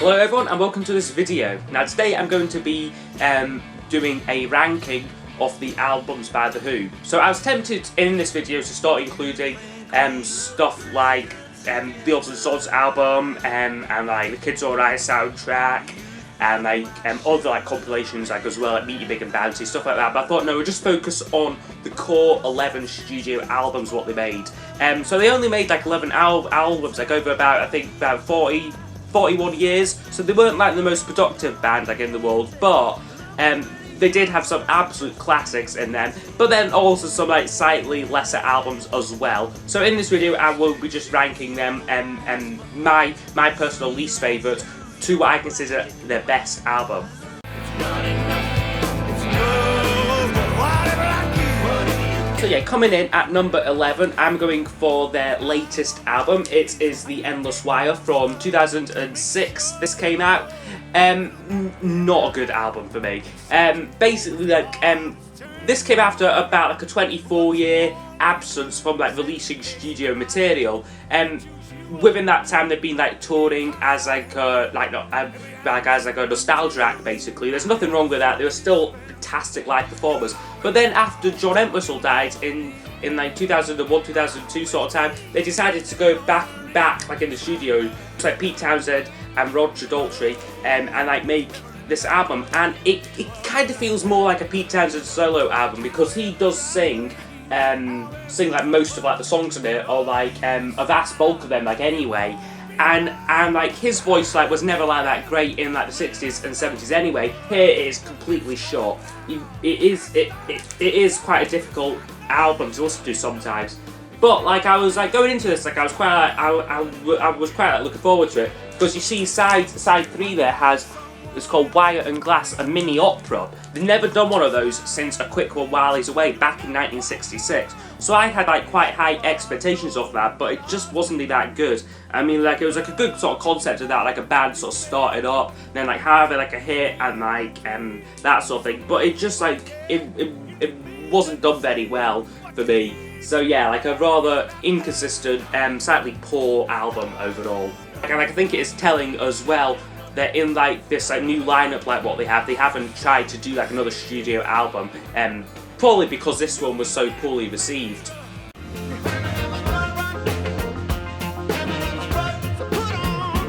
Hello everyone and welcome to this video. Now today I'm going to be doing a ranking of the albums by The Who. So I was tempted in this video to start including stuff like the Ultimate Swords album and like the Kids Alright soundtrack and like other like compilations like as well, like Meet Your Big and Bounty, stuff like that, but I thought no, we'll just focus on the core 11 studio albums, what they made. So they only made like 11 albums, like over about, I think about 41 years, so they weren't like the most productive band like in the world, but they did have some absolute classics in them, but then also some like slightly lesser albums as well. So in this video I will be just ranking them and my personal least favourite to what I consider their best album. So yeah, coming in at number 11, I'm going for their latest album. It is The Endless Wire from 2006. This came out. Not a good album for me. Basically, like, this came after about like a 24-year absence from like releasing studio material. Within that time, they've been like touring as like as a nostalgia act. Basically, there's nothing wrong with that. They were still fantastic live performers. But then after John Entwistle died in like 2001, 2002 sort of time, they decided to go back like in the studio to like Pete Townsend and Roger Daltrey and like make this album. And it kind of feels more like a Pete Townsend solo album because he does sing like most of like the songs in it, or like a vast bulk of them like anyway, and like his voice like was never like that great in like the 60s and 70s anyway. Here it is completely short. It is quite a difficult album to listen to sometimes, but like I was like going into this, like I was quite like, I was quite like looking forward to it, because you see side 3 there has, it's called Wire and Glass, a mini opera. They've never done one of those since A Quick One While He's Away back in 1966. So I had like quite high expectations of that, but it just wasn't that good. I mean, like it was like a good sort of concept of that, like a band sort of started up, then like having like a hit and like that sort of thing. But it just like it wasn't done very well for me. So yeah, like a rather inconsistent, slightly poor album overall. And like, I think it is telling as well that in like this like new lineup, like what they haven't tried to do like another studio album, probably because this one was so poorly received.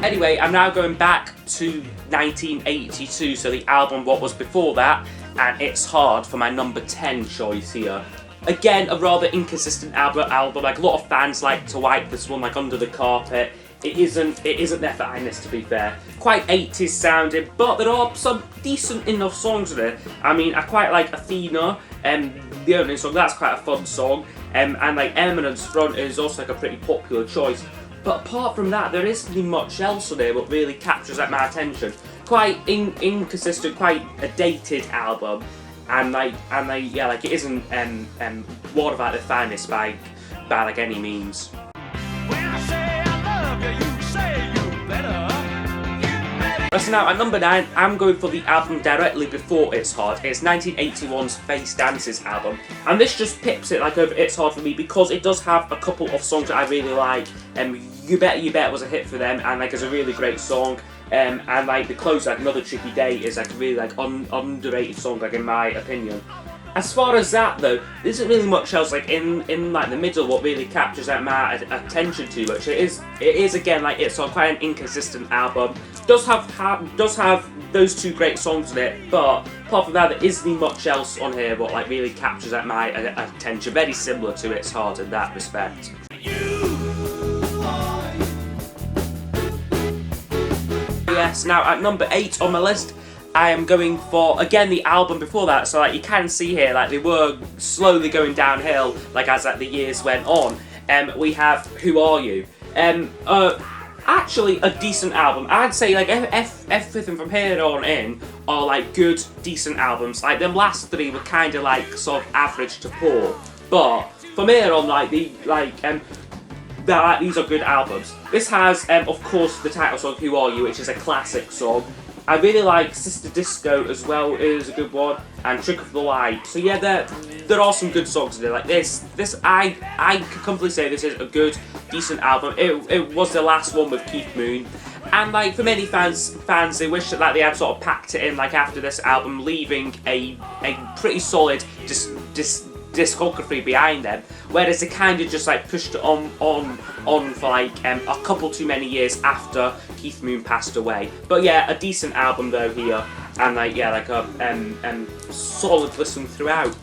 Anyway, I'm now going back to 1982, so the album what was before that, and It's Hard for my number 10 choice here. Again, a rather inconsistent album. Like a lot of fans like to wipe this one like under the carpet. It isn't their finest, to be fair. Quite 80s sounding, but there are some decent enough songs in it. I mean, I quite like Athena, the opening song, that's quite a fun song. And like Eminence Front is also like a pretty popular choice. But apart from that, there isn't much else on there what really captures like my attention. Quite inconsistent, quite a dated album. And yeah, like it isn't one of like the finest by like any means. So now at number 9, I'm going for the album directly before It's Hard. It's 1981's Face Dances album, and this just pips it like over It's Hard for me because it does have a couple of songs that I really like. You Bet was a hit for them, and like it's a really great song. And like the close, like Another Tricky Day is like a really like underrated song, like in my opinion. As far as that though, there isn't really much else like in like the middle what really captures like my attention too much. It is again like it's quite an inconsistent album. Does have those two great songs in it, but apart from that there isn't much else on here what like really captures like my attention. Very similar to It's Hard in that respect. Yes, now at number 8 on my list, I am going for, again, the album before that. So like you can see here, like they were slowly going downhill, like as like the years went on. We have Who Are You? Actually a decent album. I'd say like everything from here on in are like good, decent albums. Like them last 3 were kind of like sort of average to poor, but from here on, like these are good albums. This has, of course, the title song "Who Are You," which is a classic song. I really like Sister Disco as well, is a good one, and Trick of the Light. So yeah, there are some good songs in there. Like this I can comfortably say this is a good, decent album. It was the last one with Keith Moon, And like for many fans, they wish that like they had sort of packed it in like after this album, leaving a pretty solid discography behind them. Whereas they kind of just like pushed it on for like a couple too many years after Keith Moon passed away. But yeah, a decent album though here, and like yeah, like a solid listen throughout.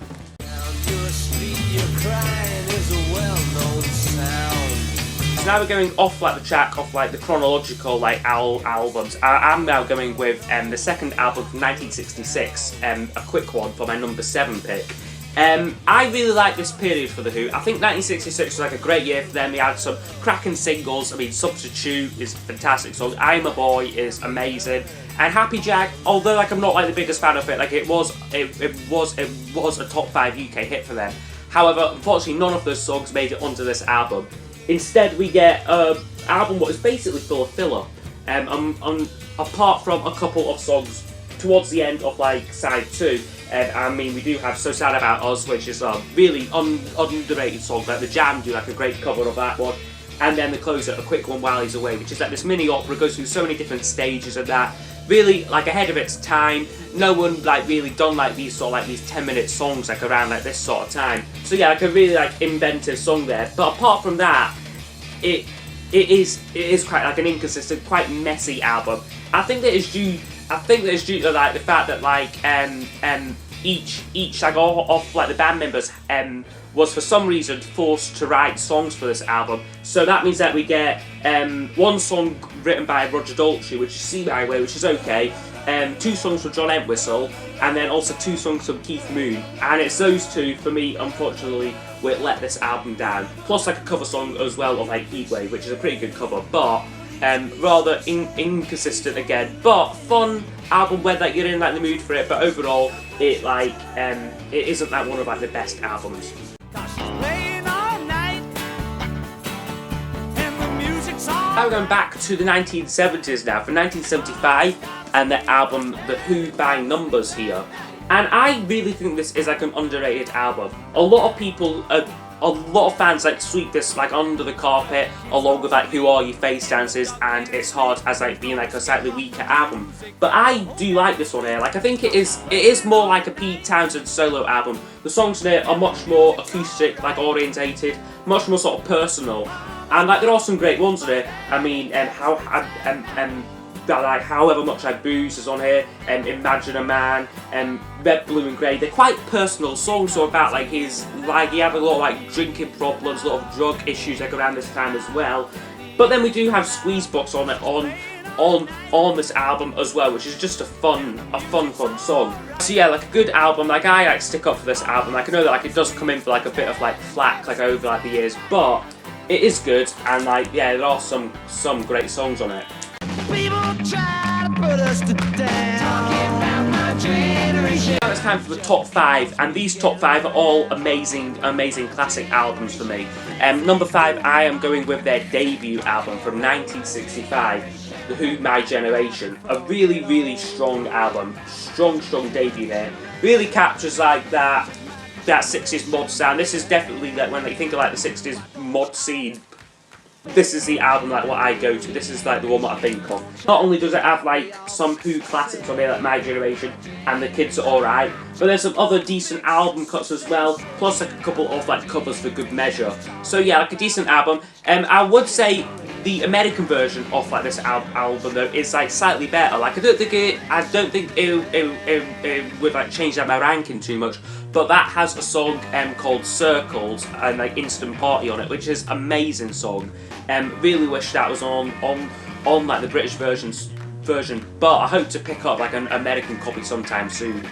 So now we're going off like the track, off like the chronological like albums. I'm now going with the second album from 1966, a quick one for my number 7 pick. I really like this period for The Who. I think 1966 was like a great year for them. They had some cracking singles. I mean, Substitute is a fantastic song. I'm a Boy is amazing. And Happy Jack, although like I'm not like the biggest fan of it, like it was a top 5 UK hit for them. However, unfortunately, none of those songs made it onto this album. Instead, we get an album what is basically full of filler. Apart from a couple of songs towards the end of like side 2. I mean, we do have So Sad About Us, which is a really underrated song. Like the Jam do like a great cover of that one. And then the closer, A Quick One While He's Away, which is like this mini opera, goes through so many different stages of that. Really like ahead of its time. No one like really done like these sort of like these 10-minute songs like around like this sort of time. So yeah, like a really like inventive song there. But apart from that, it is quite like an inconsistent, quite messy album. I think that it's due to like the fact that like each like off like the band members was for some reason forced to write songs for this album. So that means that we get one song written by Roger Daltrey, which is See My Way, which is okay, 2 songs from John Entwistle, and then also 2 songs from Keith Moon. And it's those 2 for me, unfortunately, which let this album down. Plus like a cover song as well of like Heatwave, which is a pretty good cover, but rather inconsistent again. But fun album where like you're in like the mood for it. But overall, it like it isn't like one of like the best albums. Now we're going back to the 1970s now, for 1975, and the album The Who by Numbers here. And I really think this is like an underrated album. A lot of people, a lot of fans like sweep this like under the carpet, along with like Who Are You Face Dances and It's Hard as like being like a slightly weaker album. But I do like this one here. Like I think it is more like a Pete Townsend solo album. The songs in it are much more acoustic, like orientated, much more sort of personal. And like there are some great ones in it. I mean, like However Much I Booze is on here, Imagine a Man, Red, Blue and Grey. They're quite personal songs, so about like he had a lot of like drinking problems, a lot of drug issues like around this time as well. But then we do have Squeezebox on it on this album as well, which is just a fun song. So yeah, like a good album. Like I like stick up for this album. Like I know that like it does come in for like a bit of like flack like over like the years, but it is good, and like yeah, there are some great songs on it. People try to put us to down. Talking about my generation. Now it's time for the top 5, and these top 5 are all amazing classic albums for me. Number 5, I am going with their debut album from 1965, The Who, My Generation. A really strong album, strong debut there. Really captures like that 60s mod sound. This is definitely like when they think of like the 60s mod scene, this is the album like what I go to. This is like the one that I think of. Not only does it have like some Who classics on there like My Generation and The Kids Are Alright, but there's some other decent album cuts as well, plus like a couple of like covers for good measure. So yeah, like a decent album. I would say the American version of like this album though is like slightly better. Like I don't think it would like change my ranking too much. But that has a song called Circles and like Instant Party on it, which is an amazing song. Really wish that was on like the British version. But I hope to pick up like an American copy sometime soon.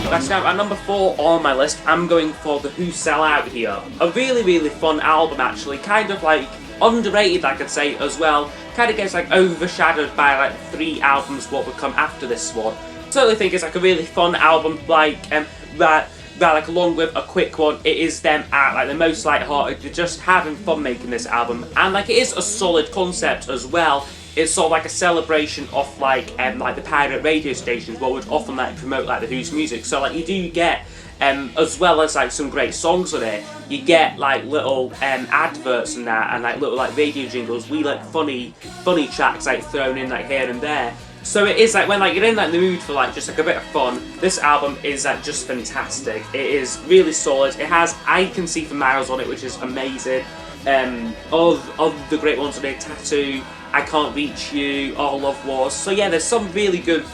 That's now at number 4 on my list. I'm going for The Who Sell Out here. A really fun album actually, kind of like underrated I could say as well. Kind of gets like overshadowed by like 3 albums what would come after this one. Certainly think it's like a really fun album, like that like along with a quick one, it is them at like the most light-hearted. They're just having fun making this album, and like it is a solid concept as well. It's sort of like a celebration of like the pirate radio stations what would often like promote like the Who's music. So like you do get as well as like some great songs on it. You get like little adverts and that, and like little like radio jingles, like funny tracks like thrown in like here and there. So it is like when like you're in like the mood for like just like a bit of fun, this album is like just fantastic. It is really solid. It has I Can See for Miles on it, which is amazing. Of the great ones on it, Tattoo, I Can't Reach You, Our Love Wars. So yeah, there's some really good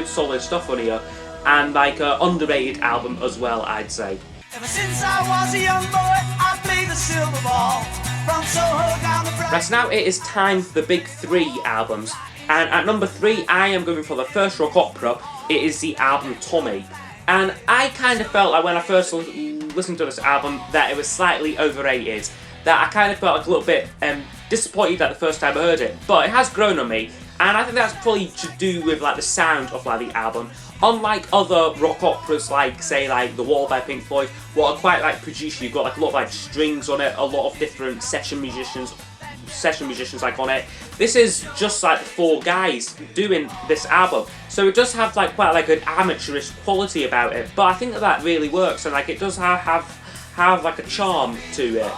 solid stuff on here, and like an underrated album as well, I'd say. Ever since I was a young boy, I played the silver ball from Soho down the Broad. Right, so now it is time for the big 3 albums. And at number 3, I am going for the first rock opera. It is the album Tommy. And I kind of felt like when I first listened to this album that it was slightly overrated. That I kind of felt like a little bit disappointed that the first time I heard it. But it has grown on me. And I think that's probably to do with like the sound of like the album. Unlike other rock operas like say like The Wall by Pink Floyd, what are quite like produced, you've got like a lot of like strings on it, a lot of different session musicians like on it. This is just like 4 guys doing this album, so it does have like quite like an amateurish quality about it, but I think that really works, and like it does have like a charm to it.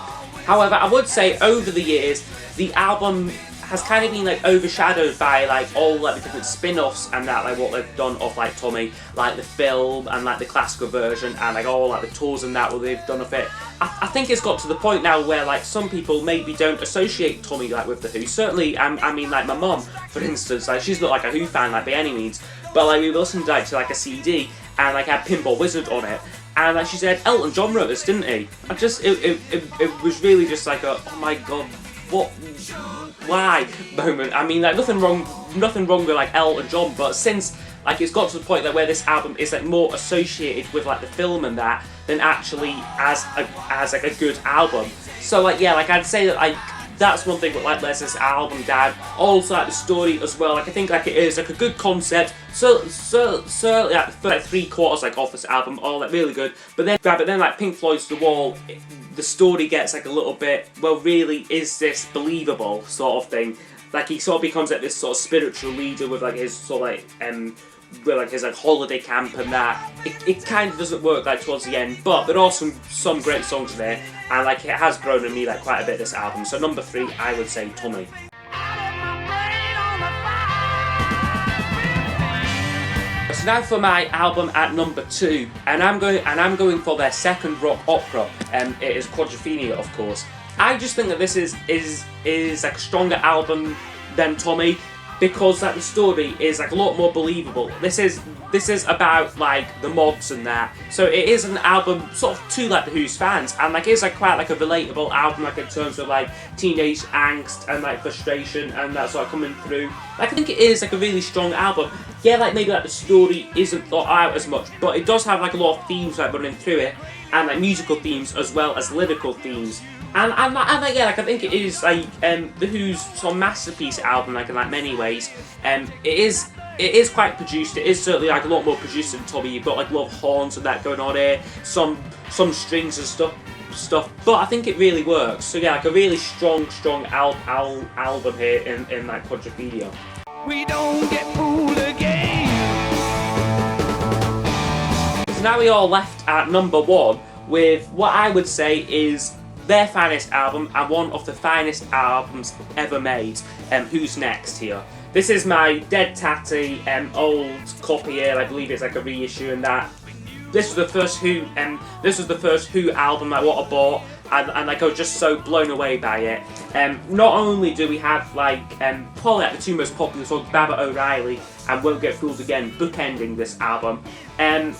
However, I would say over the years the album has kind of been like overshadowed by like all like the different spin-offs and that, like what they've done of like Tommy, like the film and like the classical version, and like all like the tours and that what they've done of it. I think it's got to the point now where like some people maybe don't associate Tommy like with the Who. Certainly, I mean like my mum, for instance, like she's not like a Who fan like by any means, but like we listened like to like a CD and like had Pinball Wizard on it. And like she said, Elton John wrote this, didn't he? It was really just like a, oh my god, what, why moment. I mean, like nothing wrong with like Elton John, but since like it's got to the point that where this album is like more associated with like the film and that than actually as like a good album. So like yeah, like I'd say that like that's one thing that like lets this album down. Also like the story as well. Like I think like it is like a good concept. So certainly like the first 3/4 like of this album are like really good. But then like Pink Floyd's The Wall, the story gets like a little bit, well really is this believable sort of thing. Like he sort of becomes like this sort of spiritual leader with like his sort of like with like his like holiday camp and that. It kind of doesn't work like towards the end, but there are some great songs there, and like it has grown on me like quite a bit this album. So number 3, I would say Tommy. So now for my album at number 2, and I'm going for their second rock opera, and it is Quadrophenia, of course. I just think that this is like a stronger album than Tommy, because like the story is like a lot more believable. This is about like the mobs and that, so it is an album sort of to like the Who's fans, and like it's like quite like a relatable album, like in terms of like teenage angst and like frustration and that sort of coming through. Like I think it is like a really strong album. Yeah, like maybe like the story isn't thought out as much, but it does have like a lot of themes like running through it, and like musical themes as well as lyrical themes. And like, yeah, like I think it is like the Who's sort of masterpiece album, like in like many ways. It is quite produced. It is certainly like a lot more produced than Tommy. You've got like a lot of horns and that going on here, some strings and stuff. But I think it really works. So yeah, like a really strong album here in like Quadrophenia. We don't get fooled again. So now we are left at number 1 with what I would say is their finest album and one of the finest albums ever made. Who's Next here? This is my dead tatty old copy here. I believe it's like a reissue and that. This was the first Who. This was the first Who album like what I bought, and like I was just so blown away by it. Not only do we have like probably like the 2 most popular songs, Baba O'Reilly and Won't Get Fooled Again, bookending this album.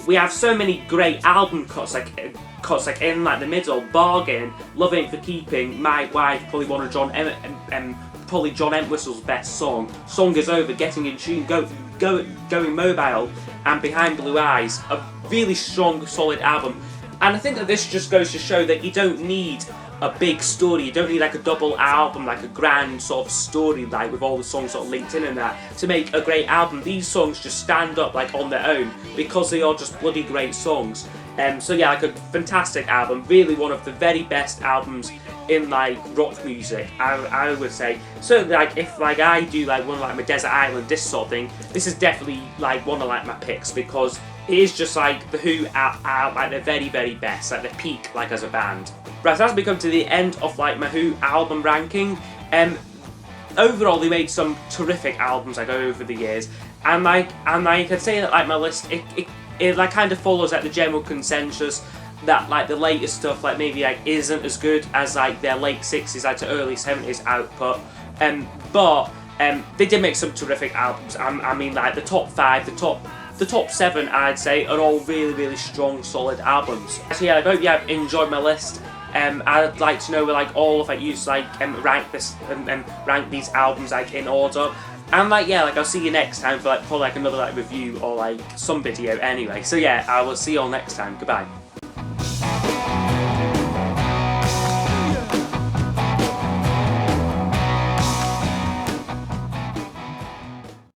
We have so many great album cuts like in like the middle, Bargain, Love Ain't For Keeping, My Wife, probably one of John Entwistle's best song Is Over, Getting in Tune, Going Mobile, and Behind Blue Eyes. A really strong, solid album. And I think that this just goes to show that you don't need a big story, you don't need like a double album, like a grand sort of story like with all the songs sort of linked in and that to make a great album. These songs just stand up like on their own because they are just bloody great songs. So yeah, like a fantastic album, really one of the very best albums in like rock music, I would say. Certainly like if like I do like one of like my Desert Island Disc sort of thing, this is definitely like one of like my picks because it is just like the Who are like the very, very best, like the peak, like as a band. Right, so as we come to the end of like my Who album ranking, overall they made some terrific albums like over the years, and I could say that like my list it like kind of follows like the general consensus that like the latest stuff like maybe like isn't as good as like their late 60s like to early 70s output, but they did make some terrific albums. I mean like the top 5, the top 7 I'd say are all really, really strong, solid albums. So yeah, I hope you have enjoyed my list. I'd like to know like all of like you like rank this and rank these albums like in order. And like yeah, like I'll see you next time for like probably like another like review or like some video anyway. So yeah, I will see you all next time. Goodbye.